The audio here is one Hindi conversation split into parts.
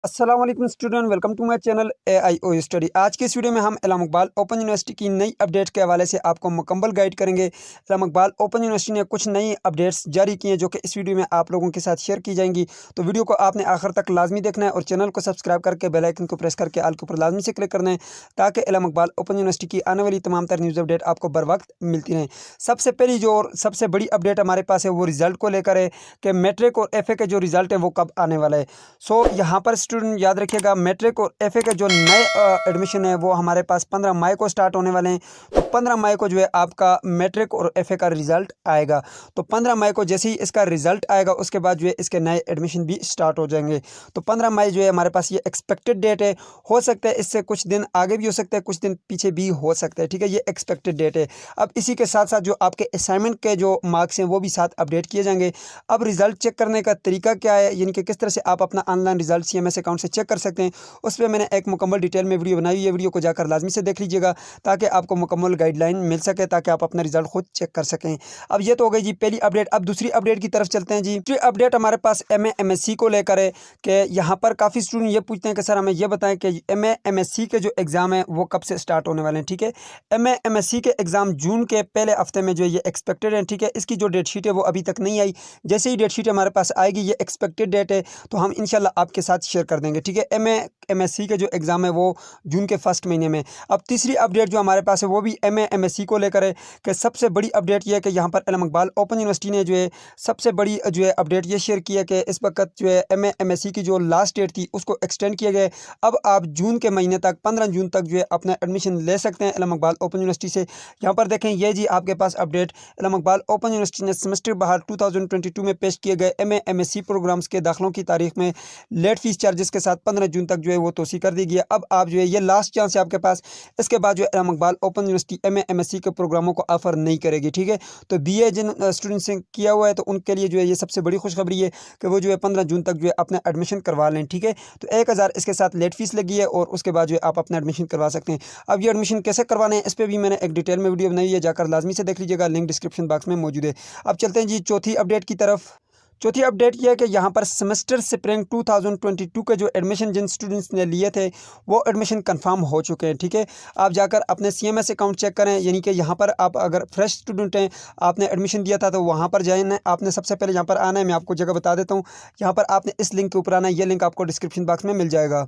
अस्सलाम वालेकुम student, welcome to my channel AIO study. आज की इस वीडियो में हम इलाम इकबाल ओपन यूनिवर्सिटी की नई अपडेट के हवाले से आपको मुकम्मल गाइड करेंगे। इलाम इकबाल ओपन यूनिवर्सिटी ने कुछ नई अपडेट्स जारी की हैं जो कि इस वीडियो में आप लोगों के साथ शेयर की जाएंगी। तो वीडियो को आपने आखिर तक लाजमी देखना है और चैनल को सब्सक्राइब करके बेल आइकन को प्रेस करके आल के ऊपर लाजमी से क्लिक करना है ताकि इलाम इकबाल ओपन यूनिवर्सिटी की आने वाली तमाम तर न्यूज़ अपडेट आपको बर वक्त मिलती रहें। सबसे पहली जो और सबसे बड़ी अपडेट हमारे पास है वो रिज़ल्ट को लेकर है कि मैट्रिक और FA के जो रिज़ल्ट है वो कब आने वाला है। सो यहाँ पर स्टूडेंट याद रखिएगा, मैट्रिक और FA के जो नए एडमिशन है वो हमारे पास 15 मई को स्टार्ट होने वाले हैं। तो 15 मई को जो है आपका मैट्रिक और FA का रिज़ल्ट आएगा। तो 15 मई को जैसे ही इसका रिज़ल्ट आएगा उसके बाद जो है इसके नए एडमिशन भी स्टार्ट हो जाएंगे। तो 15 मई जो है हमारे पास ये एक्सपेक्टेड डेट है। हो सकता है इससे कुछ दिन आगे भी हो सकता है, कुछ दिन पीछे भी हो सकता है, ठीक है। ये एक्सपेक्टेड डेट है। अब इसी के साथ साथ जो आपके असाइनमेंट के जो मार्क्स हैं वो भी साथ अपडेट किए जाएंगे। अब रिज़ल्ट चेक करने का तरीका क्या है, यानी कि किस तरह से आप अपना ऑनलाइन रिज़ल्ट CMS अकाउंट से चेक कर सकते हैं, उस पर मैंने एक मुकम्मल डिटेल में वीडियो बनाई हुई है। वीडियो को जाकर लाजमी से देख लीजिएगा ताकि आपको मुकम्मल गाइडलाइन मिल सके, ताकि आप अपना रिज़ल्ट खुद चेक कर सकें। अब ये तो हो गई जी पहली अपडेट। अब दूसरी अपडेट की तरफ चलते हैं जी। दूसरी अपडेट हमारे पास MA MSc को लेकर है कि यहाँ पर काफ़ी स्टूडेंट ये पूछते हैं कि सर हमें ये बताएं कि MA MSc के जो एग्ज़ाम है वो कब से स्टार्ट होने वाले हैं, ठीक है। MA MSc के एग्ज़ाम जून के पहले हफ्ते में जो है ये एक्सपेक्टेड है, ठीक है। इसकी जो डेट शीट है वो अभी तक नहीं आई। जैसे ही डेट शीट हमारे पास आएगी, ये एक्सपेक्टेड डेट है, तो हम इंशाल्लाह आपके साथ शेयर कर देंगे, ठीक है। MA MSc के जो एग्ज़ाम है वो जून के फर्स्ट महीने में। अब तीसरी अपडेट जो हमारे पास है वो भी MA MSc को लेकर है कि सबसे बड़ी अपडेट ये है कि यहाँ पर इलाम इकबाल ओपन यूनिवर्सिटी ने जो है सबसे बड़ी जो है अपडेट ये शेयर किया कि इस वक्त जो है MA MSc की जो लास्ट डेट थी उसको एक्सटेंड किया गया है। अब आप जून के महीने तक 15 जून तक जो है अपना एडमिशन ले सकते हैं इलाम इकबाल ओपन यूनिवर्सिटी से। यहाँ पर देखें ये जी आपके पास update, Allama Iqbal open university ने सेमेस्टर बहार 2022 में पेश किए गए MA MSc प्रोग्राम्स के दाखिलों की तारीख में लेट फीस चार्जेस के साथ 15 जून तक जो है वो तोसी कर दी गई है। अब आप जो है ये लास्ट चांस है आपके पास। इसके बाद जो है Ilam Iqbal open university MA MSc के प्रोग्रामों को ऑफर नहीं करेगी, ठीक है। तो BA जिन स्टूडेंट्स ने किया हुआ है तो उनके लिए जो है ये सबसे बड़ी खुशखबरी है कि वो जो है 15 जून तक जो है अपना एडमिशन करवा लें, ठीक है। तो 1000 इसके साथ लेट फीस लगी है और उसके बाद जो है आप अपना एडमिशन करवा सकते हैं। अब ये एडमिशन कैसे करवाने हैं इस पर भी मैंने एक डिटेल में वीडियो बनाई है, जाकर लाजमी से देख लीजिएगा, लिंक डिस्क्रिप्शन बॉक्स में मौजूद है। अब चलते हैं जी चौथी अपडेट की तरफ। चौथी अपडेट यह है कि यहाँ पर सेमेस्टर स्प्रिंग 2022 के जो एडमिशन जिन स्टूडेंट्स ने लिए थे वो एडमिशन कंफर्म हो चुके हैं, ठीक है। आप जाकर अपने CMS अकाउंट चेक करें, यानी कि यहाँ पर आप अगर फ्रेश स्टूडेंट हैं, आपने एडमिशन दिया था तो वहाँ पर जाना है। आपने सबसे पहले यहाँ पर आना है, मैं आपको जगह बता देता हूँ। यहाँ पर आपने इस लिंक के ऊपर आना है, ये लिंक आपको डिस्क्रिप्शन बॉक्स में मिल जाएगा।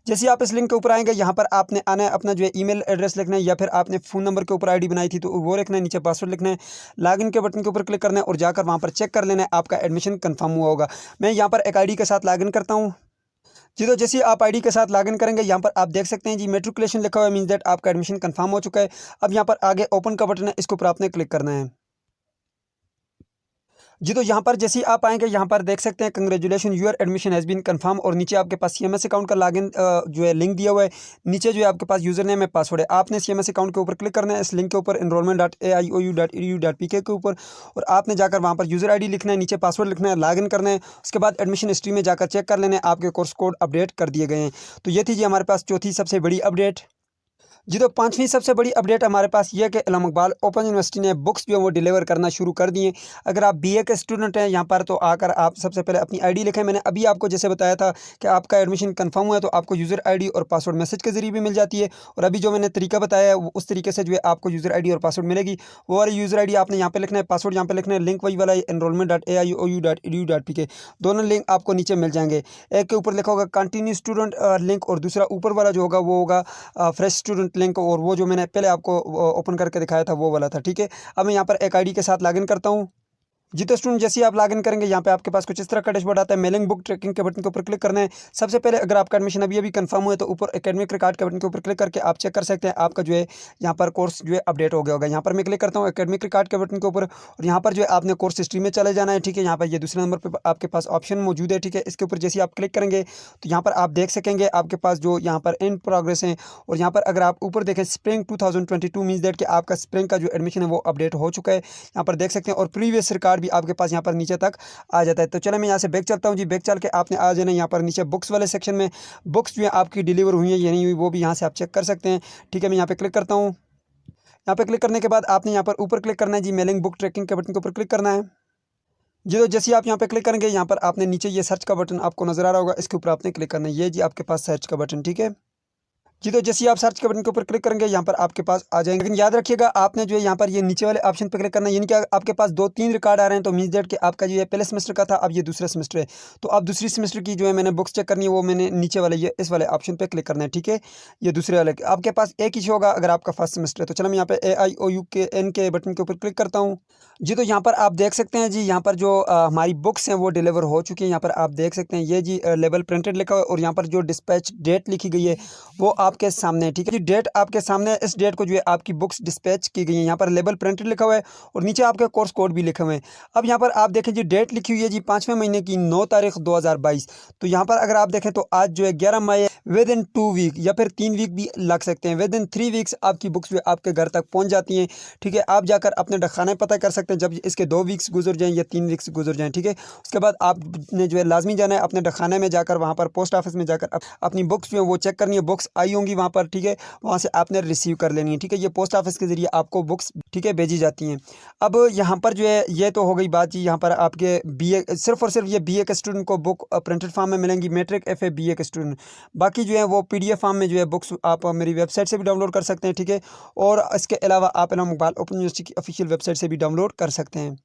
जैसे आप इस लिंक के ऊपर आएंगे यहाँ पर आपने आना है, अपना जो है ईमेल एड्रेस लिखना है या फिर आपने फ़ोन नंबर के ऊपर ID बनाई थी तो वो लिखना है, नीचे पासवर्ड लिखना है, लॉगिन के बटन के ऊपर क्लिक करना है और जाकर वहाँ पर चेक कर लेना है आपका एडमिशन कंफर्म हुआ होगा। मैं यहाँ पर एक ID के साथ लॉगिन करता हूँ जी। तो जैसे ही आप ID के साथ लॉगिन करेंगे यहाँ पर आप देख सकते हैं जी मेट्रिकुलेशन लिखा हुआ है, मीन्स दैट आपका एडमिशन कंफर्म हो चुका है। अब यहाँ पर आगे ओपन का बटन है, इसके ऊपर आपने क्लिक करना है जी। तो यहाँ पर जैसे ही आप आएंगे यहाँ पर देख सकते हैं congratulation your admission has been confirm, और नीचे आपके पास CMS अकाउंट का लॉगिन जो है लिंक दिया हुआ है। नीचे जो है आपके पास यूज़र नेम है, पासवर्ड है। आपने CMS अकाउंट के ऊपर क्लिक करना है, इस लिंक के ऊपर enrollment.aiou.edu.pk के ऊपर, और आपने जाकर वहाँ पर यूज़र ID लिखना है, नीचे पासवर्ड लिखना है, लॉगिन करना है। उसके बाद एडमिशन हिस्ट्री में जाकर चेक कर लेना है, आपके कोर्स कोड अपडेट कर दिए गए हैं। तो ये थी जी हमारे पास चौथी सबसे बड़ी अपडेट जी। तो पांचवी सबसे बड़ी अपडेट हमारे पास ये है कि इलाम इकबाल ओपन यूनिवर्सिटी ने बुक्स जो है वो डिलीवर करना शुरू कर दिए। अगर आप BA के स्टूडेंट हैं यहाँ पर तो आकर आप सबसे पहले अपनी ID लिखें। मैंने अभी आपको जैसे बताया था कि आपका एडमिशन कंफर्म हुआ है तो आपको यूज़र ID और पासवर्ड मैसेज के जरिए भी मिल जाती है, और अभी जो मैंने तरीका बताया है उस तरीके से जो है आपको यूज़र ID और पासवर्ड मिलेगी। वो वाली यूज़र ID आपने यहाँ पर लिखना है, पासवर्ड यहाँ पर लिखना है, लिंक वही वाला है enrollment.aiou.edu.pk। दोनों लिंक आपको नीचे मिल जाएंगे। एक के ऊपर लिखा होगा कंटिन्यू स्टूडेंट लिंक और दूसरा ऊपर वाला जो होगा वो होगा फ्रेश स्टूडेंट लिंक, और वो जो मैंने पहले आपको ओपन करके दिखाया था वो वाला था, ठीक है। अब मैं यहाँ पर एक ID के साथ लॉगिन करता हूँ जी। तो स्टूडेंट जैसे ही आप लॉगिन करेंगे यहाँ पे आपके पास कुछ इस तरह का डैशबोर्ड आता है। मेलिंग बुक ट्रैकिंग के बटन के ऊपर क्लिक करना है। सबसे पहले अगर आपका एडमिशन अभी अभी कंफर्म हुआ है तो ऊपर एकेडमिक रिकॉर्ड के बटन के ऊपर क्लिक करके आप चेक कर सकते हैं आपका जो है यहाँ पर कोर्स जो है अपडेट हो गया होगा। यहाँ पर मैं क्लिक करता हूँ एकेडमिक रिकॉर्ड के बटन के ऊपर, और यहाँ पर जो है आपने कोर्स हिस्ट्री में चले जाना है, ठीक है। यहाँ पर ये दूसरे नंबर पर आपके पास ऑप्शन मौजूद है, ठीक है। इसके ऊपर जैसे आप क्लिक करेंगे तो यहाँ पर आप देख सकेंगे आपके पास जो यहाँ पर इन प्रोग्रेस हैं, और यहाँ पर अगर आप ऊपर देखें स्प्रिंग 2022 मीन्स दैट कि आपका स्प्रिंग का जो एडमिशन है वो अपडेट हो चुका है, यहाँ पर देख सकते हैं। और प्रीवियस रिकॉर्ड भी आपके पास यहाँ पर नीचे तक आ जाता है। तो चले मैं यहाँ से बैक चलता हूँ जी। बैक चल के आपने आ जाना यहाँ पर नीचे बुक्स वाले सेक्शन में, बुक्स जो है आपकी डिलीवर हुई है या नहीं हुई वो भी यहाँ से आप चेक कर सकते हैं, ठीक है। मैं यहाँ पे क्लिक करता हूँ। यहाँ पे क्लिक करने के बाद आपने यहाँ पर ऊपर क्लिक करना है जी, मेलिंग बुक ट्रैकिंग के बटन के ऊपर क्लिक करना है। जी, तो जैसे ही आप यहाँ पे क्लिक करेंगे, यहाँ पर आपने नीचे ये सर्च का बटन आपको नज़र आ रहा होगा, इसके ऊपर आपने क्लिक करना है। ये जी आपके पास सर्च का बटन, ठीक है। जी, तो जैसे ही आप सर्च के बटन के ऊपर क्लिक करेंगे, यहाँ पर आपके पास आ जाएँगे। लेकिन याद रखिएगा, आपने जो है यहाँ पर ये नीचे वाले ऑप्शन पे क्लिक करना है, यानी कि आपके पास 2-3 रिकॉर्ड आ रहे हैं, तो मीन्स दैट कि आपका जो है पहले सेमेस्टर का था, अब ये दूसरा सेमेस्टर है। तो अब दूसरी सेमेस्टर की जो है मैंने बुक्स चेक करनी है, वो मैंने नीचे वाले ये इस वाले ऑप्शन पे क्लिक करना है, ठीक है। ये दूसरे वाले आपके पास एक ही होगा अगर आपका फर्स्ट सेमेस्टर है। तो चलो मैं यहाँ पे AIOUKN के बटन के ऊपर क्लिक करता हूँ। जी, तो यहाँ पर आप देख सकते हैं जी, यहाँ पर जो हमारी बुक्स हैं वो डिलीवर हो चुकी हैं। यहाँ पर आप देख सकते हैं ये जी लेवल प्रिंटेड लिखा हुआ है और यहाँ पर जो डिस्पैच डेट लिखी गई है वो आपके सामने है, ठीक है जी। डेट आपके सामने है, इस डेट को जो है आपकी बुक्स डिस्पैच की गई हैं। यहाँ पर लेवल प्रिंटेड लिखा हुआ है और नीचे आपके कोर्स कोड भी लिखे हुए हैं। अब यहाँ पर आप देखें जी, डेट लिखी हुई है जी 5वें महीने की 9 तारीख 2022। तो यहाँ पर अगर आप देखें तो आज जो है 11 मई है। विद इन 2 वीक या फिर 3 वीक भी लग सकते हैं। विद इन 3 वीक्स आपकी बुक्स जो है आपके घर तक पहुँच जाती हैं, ठीक है। आप जाकर अपने खाना पता कर सकते हैं जब इसके 2 वीक्स गुजर जाएँ या 3 वीक्स गुजर जाएँ, ठीक है। उसके बाद आपने जो है लाजमी जाना है अपने खाने में जाकर, वहाँ पर पोस्ट ऑफिस में जाकर अपनी बुक्स जो है वो चेक करनी है। बुक्स आई होंगी वहाँ पर, ठीक है। वहाँ से आपने रिसीव कर लेनी है, ठीक है। ये पोस्ट ऑफिस के ज़रिए आपको बुक्स, ठीक है, भेजी जाती हैं। अब यहाँ पर जो है ये तो हो गई बात जी, यहाँ पर आपके बीए सिर्फ़ और सिर्फ ये बीए के स्टूडेंट को बुक प्रिंटेड फॉर्म में मिलेंगी, मैट्रिक एफए बीए के स्टूडेंट। बाकी जो है वो पीडीएफ फॉर्म में जो है बुक्स आप मेरी वेबसाइट से भी डाउनलोड कर सकते हैं, ठीक है। और इसके अलावा आप इलाहाबाद इकबाल ओपन यूनिवर्सिटी की ऑफिशियल वेबसाइट से भी डाउनलोड कर सकते हैं।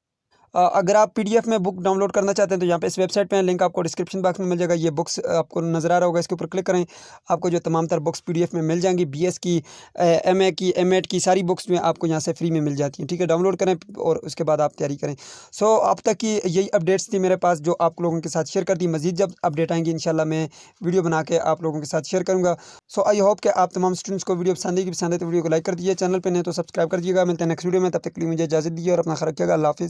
अगर आप पीडीएफ में बुक डाउनलोड करना चाहते हैं तो यहाँ पे इस वेबसाइट पे लिंक आपको डिस्क्रिप्शन बॉक्स में मिल जाएगा। ये बुक्स आपको नज़र आ रहा होगा, इसके ऊपर क्लिक करें, आपको जो तमाम तर बुक्स पीडीएफ में मिल जाएंगी। बीएस की, एमए की, एमएड की सारी बुक्स जो है आपको यहाँ से फ्री में मिल जाती हैं, ठीक है। डाउनलोड करें और उसके बाद आप तैयारी करें। सो अब तक की यही अपडेट्स थी मेरे पास जो आप लोगों के साथ शेयर कर दी। मज़ीद जब अपडेट आएंगी इंशाल्लाह मैं वीडियो बना के आप लोगों के साथ शेयर करूँगा। सो आई होप कि आप तमाम स्टूडेंट्स को वीडियो पसंद है तो वीडियो को लाइक कर दीजिए, चैनल पर नहीं तो सब्सक्राइब कर दीजिएगा। मिलते हैं नेक्स्ट वीडियो में, तब तक के लिए मुझे इजाज़त दीजिए और अपना ख्याल रखिएगा। अल्लाह हाफ़िज़।